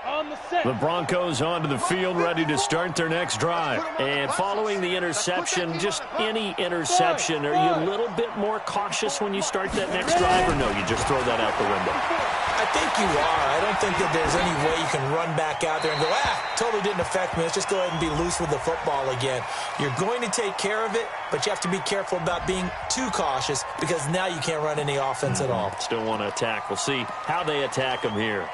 On the set. The Broncos onto the field, ready to start their next drive. And following the interception, just any interception, are you a little bit more cautious when you start that next drive, or no, you just throw that out the window? I think you are. I don't think that there's any way you can run back out there and go, totally didn't affect me. Let's just go ahead and be loose with the football again. You're going to take care of it, but you have to be careful about being too cautious because now you can't run any offense at all. Still want to attack. We'll see how they attack them here.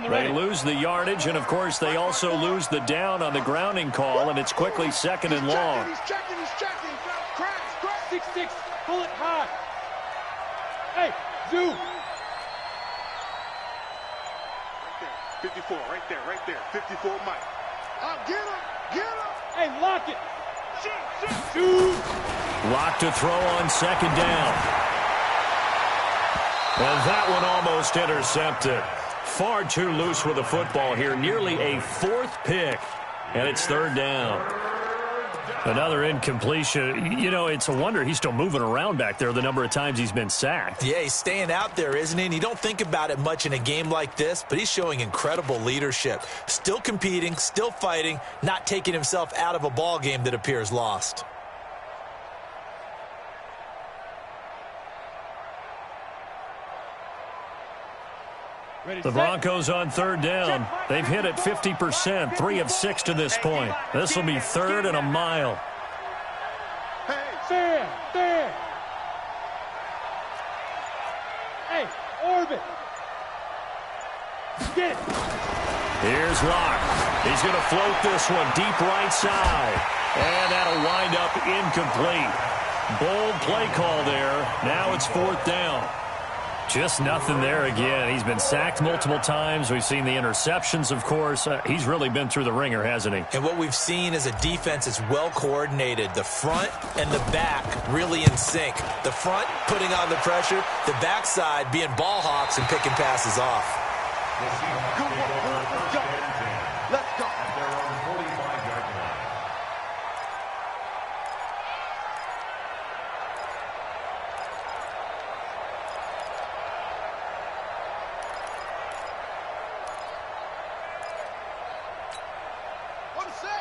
They lose the yardage, and, of course, they also lose the down on the grounding call, and it's quickly 2nd and long. He's checking. Crash. 6-6, pull it high. Hey, zoom. Right there. 54, right there. 54, Mike. Get him. Hey, lock it. Shoot. Lock to throw on 2nd down. And that one almost intercepted. Far too loose with the football here. Nearly a 4th pick. And it's 3rd down. Another incompletion. You know, it's a wonder he's still moving around back there the number of times he's been sacked. Yeah, he's staying out there, isn't he? And you don't think about it much in a game like this, but he's showing incredible leadership. Still competing, still fighting, not taking himself out of a ball game that appears lost. The Broncos on 3rd down. They've hit it 50%, 3 of 6 to this point. This will be 3rd and a mile. There. Hey, orbit. Get it. Here's Locke. He's going to float this one deep right side. And that'll wind up incomplete. Bold play call there. Now it's 4th down. Just nothing there again. He's been sacked multiple times. We've seen the interceptions, of course. He's really been through the ringer, hasn't he? And what we've seen is a defense that's well coordinated. The front and the back really in sync. The front putting on the pressure. The backside being ball hawks and picking passes off. Good work. Let's go. Let's go. At their own 45-yard line.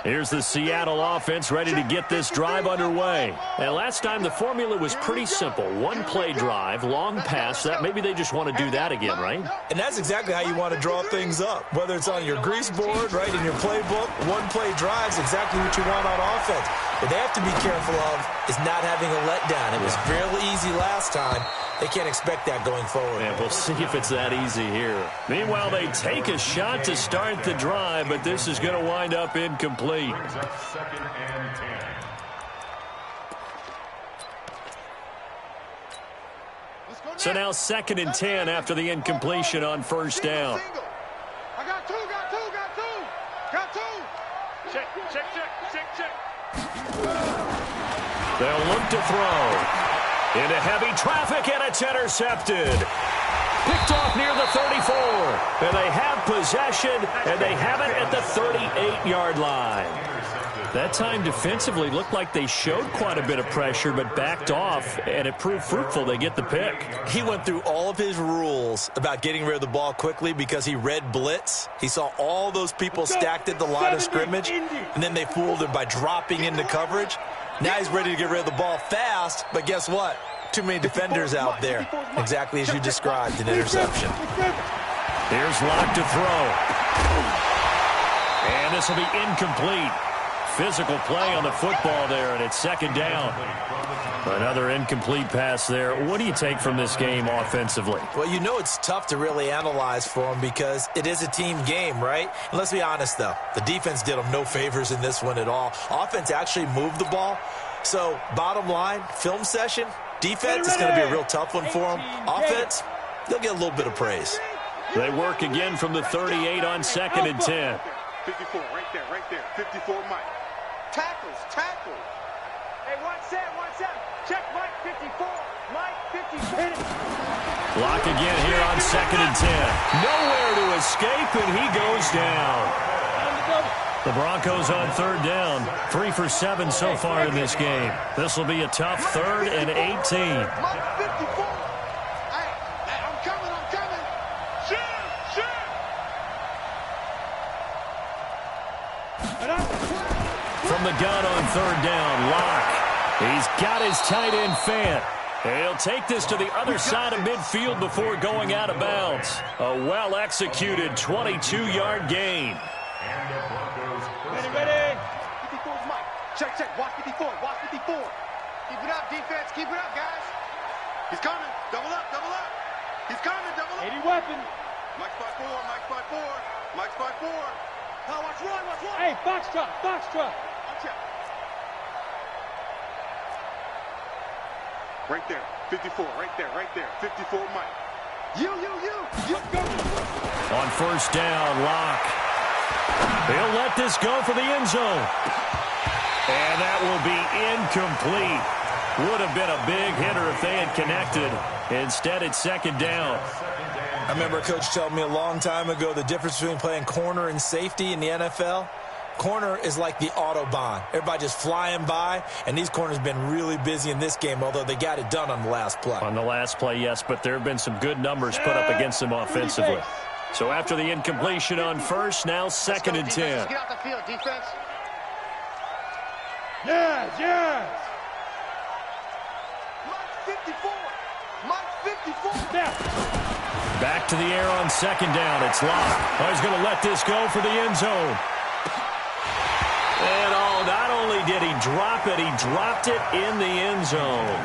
Here's the Seattle offense ready to get this drive underway. And last time the formula was pretty simple. One play drive, long pass. That maybe they just want to do that again, right? And that's exactly how you want to draw things up. Whether it's on your grease board, right, in your playbook, one play drive is exactly what you want on offense. What they have to be careful of is not having a letdown. It was fairly easy last time. They can't expect that going forward. And we'll see if it's that easy here. Meanwhile, they take a shot to start the drive, but this is going to wind up incomplete. Brings up 2nd and 10. So now 2nd and 10 after the incompletion on 1st down. I got two. Check. They'll look to throw. Into heavy traffic, and it's intercepted. Picked off near the 34. And they have possession, and they have it at the 38-yard line. That time defensively looked like they showed quite a bit of pressure, but backed off, and it proved fruitful. They get the pick. He went through all of his rules about getting rid of the ball quickly because he read blitz. He saw all those people stacked at the line of scrimmage, and then they fooled him by dropping into coverage. Now he's ready to get rid of the ball fast, but guess what? Too many defenders out there. Exactly as you described, an interception. Here's Locke to throw. And this will be incomplete. Physical play on the football there, and it's 2nd down. Another incomplete pass there. What do you take from this game offensively? Well, you know it's tough to really analyze for them because it is a team game, right? And let's be honest, though. The defense did them no favors in this one at all. Offense actually moved the ball. So, bottom line, film session, defense is going to be a real tough one for them. Offense, they'll get a little bit of praise. They work again from the 38 on 2nd and 10. 54, right there. 54, Mike. Tackles. Hey, 1-7. Check Mike 54. Mike 54. Locke again here on 2nd and 10. Nowhere to escape, and he goes down. The Broncos on 3rd down. 3 for 7 so far in this game. This will be a tough 3rd and 18. Mike 54. Hey, I'm coming. Shoot. From the gun on 3rd down, Locke. He's got his tight end Fant. He'll take this to the other side of midfield before going out of bounds. A well-executed 22-yard gain. And the Broncos first Ready. 54's Mike. Check. Watch 54. Keep it up, defense. Keep it up, guys. He's coming. Double up. He's coming. Double up. 80 weapon. Mike's by 4. Oh, watch one. Hey, Foxtrot. Watch out. Right there. 54. Right there. 54, Mike. You. Go. On 1st down, Locke. He'll let this go for the end zone. And that will be incomplete. Would have been a big hitter if they had connected. Instead, it's 2nd down. I remember a coach telling me a long time ago the difference between playing corner and safety in the NFL. Corner is like the Autobahn. Everybody just flying by, and these corners have been really busy in this game, although they got it done on the last play. On the last play, yes, but there have been some good numbers put up against them offensively. So after the incompletion on 1st, now 2nd and 10. Get out the field, defense. Yes. Mike 54. Back to the air on 2nd down. It's Locke. Oh, he's going to let this go for the end zone. And not only did he drop it, he dropped it in the end zone.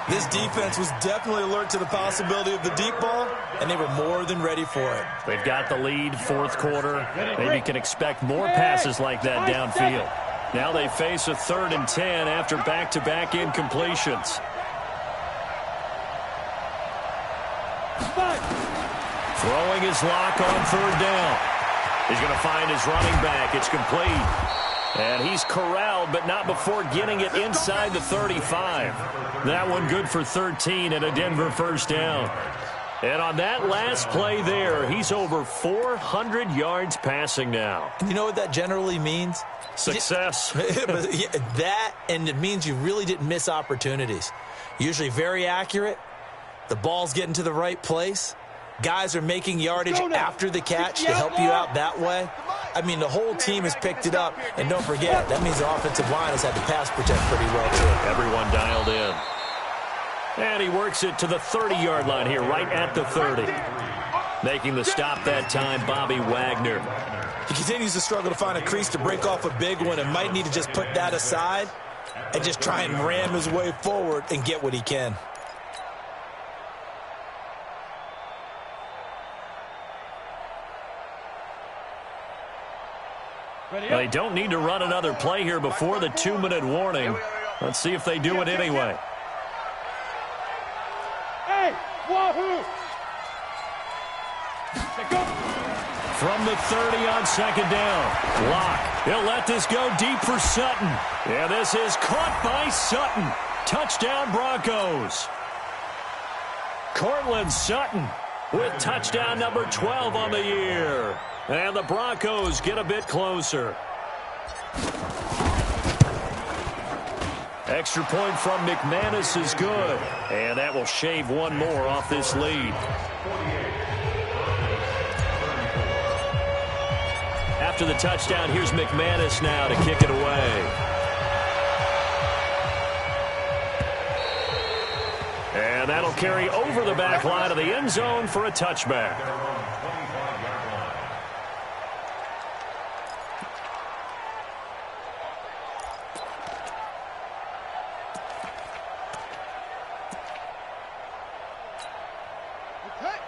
This defense was definitely alert to the possibility of the deep ball, and they were more than ready for it. They've got the lead, fourth quarter. Maybe can expect more passes like that downfield. Now they face a 3rd and 10 after back-to-back incompletions. Throwing his lock on 3rd down. He's going to find his running back. It's complete. And he's corralled, but not before getting it inside the 35. That one good for 13 and a Denver first down. And on that last play there, he's over 400 yards passing now. You know what that generally means? Success. That, and it means you really didn't miss opportunities. Usually very accurate. The ball's getting to the right place. Guys are making yardage after the catch to help you out that way. I mean, the whole team has picked it up. And don't forget, that means the offensive line has had to pass protect pretty well, too. Everyone dialed in. And he works it to the 30-yard line here, right at the 30. Making the stop that time, Bobby Wagner. He continues to struggle to find a crease to break off a big one and might need to just put that aside and just try and ram his way forward and get what he can. They don't need to run another play here before the 2-minute warning. Let's see if they do it anyway. Hey, wahoo! From the 30 on 2nd down. Lock. He'll let this go deep for Sutton. Yeah, this is caught by Sutton. Touchdown Broncos. Cortland Sutton with touchdown number 12 on the year. And the Broncos get a bit closer. Extra point from McManus is good. And that will shave one more off this lead. After the touchdown, here's McManus now to kick it away. And that'll carry over the back line of the end zone for a touchback.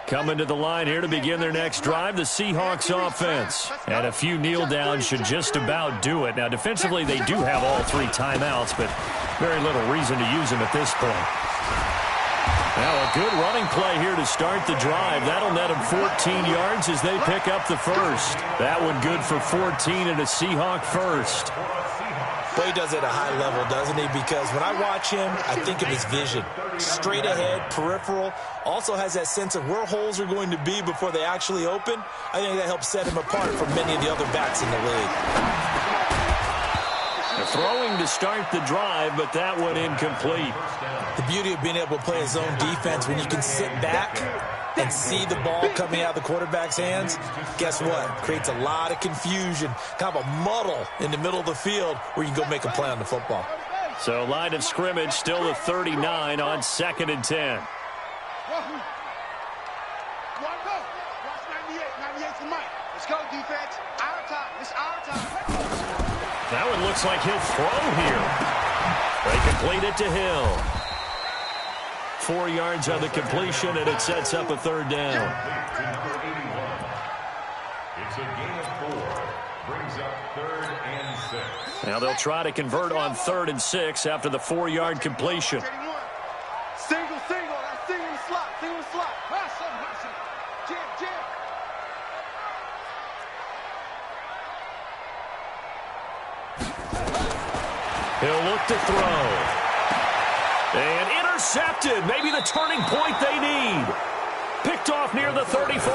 Coming to the line here to begin their next drive, the Seahawks offense. And a few kneel downs should just about do it. Now, defensively, they do have all 3 timeouts, but very little reason to use them at this point. Now, a good running play here to start the drive. That'll net them 14 yards as they pick up the first. That one good for 14 and a Seahawk first. Well, he does it at a high level, doesn't he? Because when I watch him, I think of his vision. Straight ahead, peripheral. Also has that sense of where holes are going to be before they actually open. I think that helps set him apart from many of the other backs in the league. They're throwing to start the drive, but that one incomplete. The beauty of being able to play a zone defense when you can sit back and see the ball coming out of the quarterback's hands, guess what? Creates a lot of confusion, kind of a muddle in the middle of the field where you can go make a play on the football. So line of scrimmage still the 39 on 2nd and 10. Let's go, defense. Our time. It's our time. That one looks like he'll throw here. They complete it to Hill. 4 yards on the completion, and it sets up a 3rd down. It's a gain of 4. Brings up 3rd and 6. Now they'll try to convert on 3rd and 6 after the 4-yard completion. Single. That's single the slot. Single the slot. Hustle. Jam. He'll look to throw. And intercepted. Maybe the turning point they need. Picked off near the 34.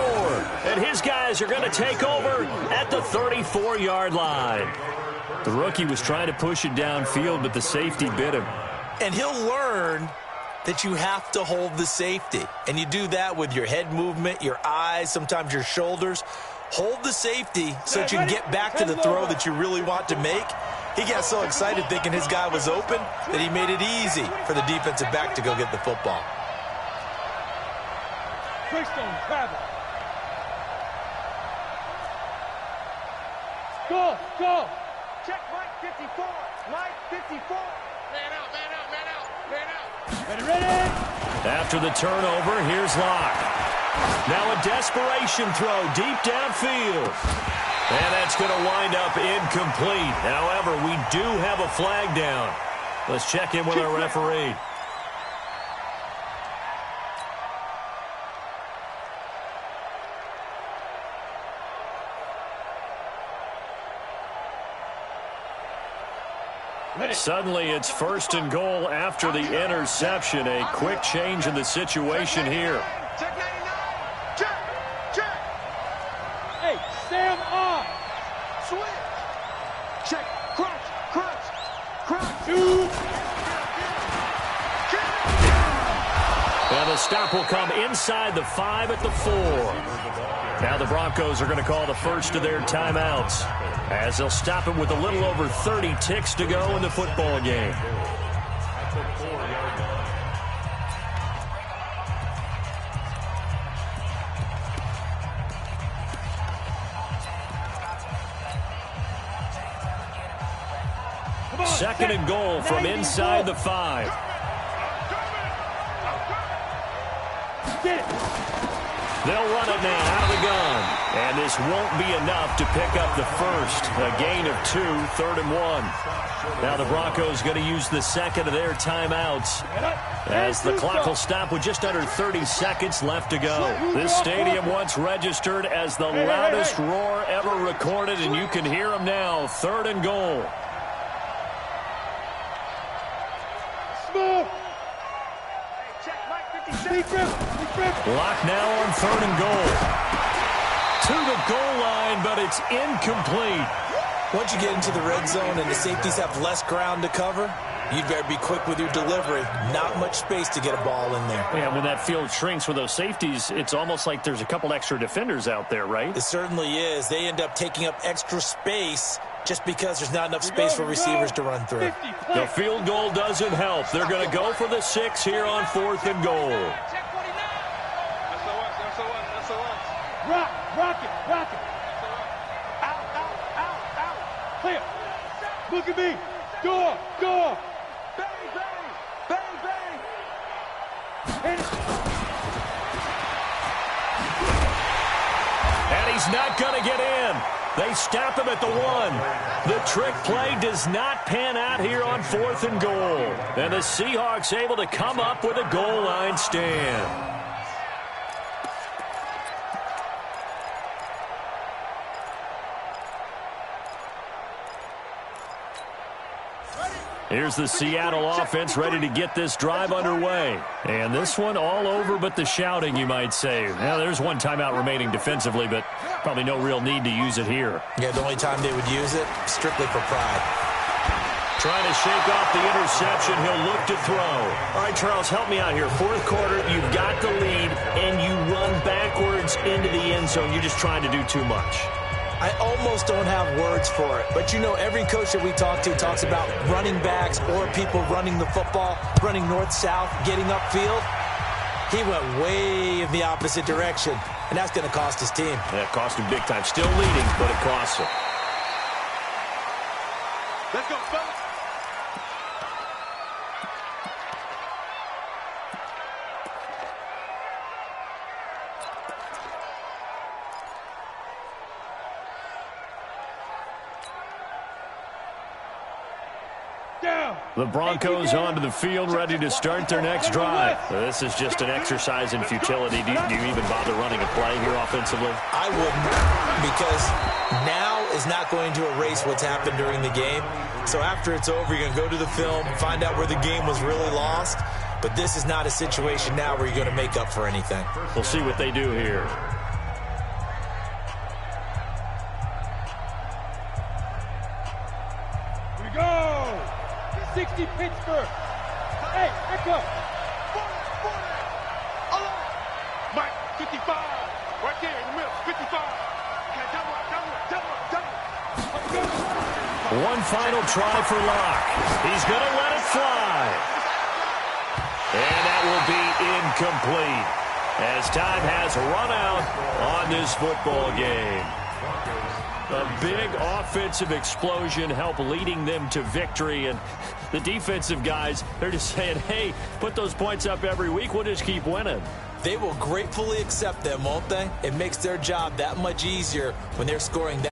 And his guys are going to take over at the 34-yard line. The rookie was trying to push it downfield, but the safety bit him. And he'll learn that you have to hold the safety. And you do that with your head movement, your eyes, sometimes your shoulders. Hold the safety so that you can get back to the throw that you really want to make. He got so excited thinking his guy was open that he made it easy for the defensive back to go get the football. Greystone travel. Go. Check Mike 54. Mike 54. Ready. After the turnover, here's Locke. Now a desperation throw deep downfield. And that's going to wind up incomplete. However, we do have a flag down. Let's check in with our referee. Suddenly, it's 1st and goal after the interception. A quick change in the situation here. Check 99. Check. Hey, Sam off. Switch. Check. Crunch. Two. And the stop will come inside the 5 at the 4. Now the Broncos are going to call the first of their timeouts, as they'll stop it with a little over 30 ticks to go in the football game. Second and goal from inside the 5. Get it. They'll run it now out of the gun. And this won't be enough to pick up the first. A gain of 2, 3rd and 1. Now the Broncos going to use the second of their timeouts, as the clock will stop with just under 30 seconds left to go. This stadium once registered as the loudest roar ever recorded, and you can hear them now. 3rd and goal. Smooth. Lock now on 3rd and goal. To the goal line, but it's incomplete. Once you get into the red zone and the safeties have less ground to cover, you'd better be quick with your delivery. Not much space to get a ball in there. Yeah, when that field shrinks with those safeties, it's almost like there's a couple extra defenders out there, right? It certainly is. They end up taking up extra space just because there's not enough space for receivers to run through. The field goal doesn't help. They're going to go for the 6 here on 4th and goal. Rock it. Out. Clear. Look at me. Go. Bang. Hit it. And he's not going to get in. They stop him at the 1. The trick play does not pan out here on 4th and goal. And the Seahawks able to come up with a goal line stand. Here's the Seattle offense ready to get this drive underway. And this one all over but the shouting, you might say. Now, there's one timeout remaining defensively, but probably no real need to use it here. Yeah, the only time they would use it, strictly for pride. Trying to shake off the interception. He'll look to throw. All right, Charles, help me out here. 4th quarter, you've got the lead, and you run backwards into the end zone. You're just trying to do too much. I almost don't have words for it. But, you know, every coach that we talk to talks about running backs or people running the football, running north-south, getting upfield. He went way in the opposite direction, and that's going to cost his team. That cost him big time. Still leading, but it costs him. Let's go, fellas. The Broncos onto the field, ready to start their next drive. This is just an exercise in futility. Do you even bother running a play here offensively? I wouldn't, because now is not going to erase what's happened during the game. So after it's over, you're going to go to the film, find out where the game was really lost. But this is not a situation now where you're going to make up for anything. We'll see what they do here. Here we go. 60 Pittsburgh. Hey, echo. 40. Mike, 55. Right there in the middle, 55. Okay, double up. One final try for Locke. He's going to let it fly. And that will be incomplete, as time has run out on this football game. A big offensive explosion helped leading them to victory. And the defensive guys, they're just saying, hey, put those points up every week. We'll just keep winning. They will gratefully accept them, won't they? It makes their job that much easier when they're scoring that.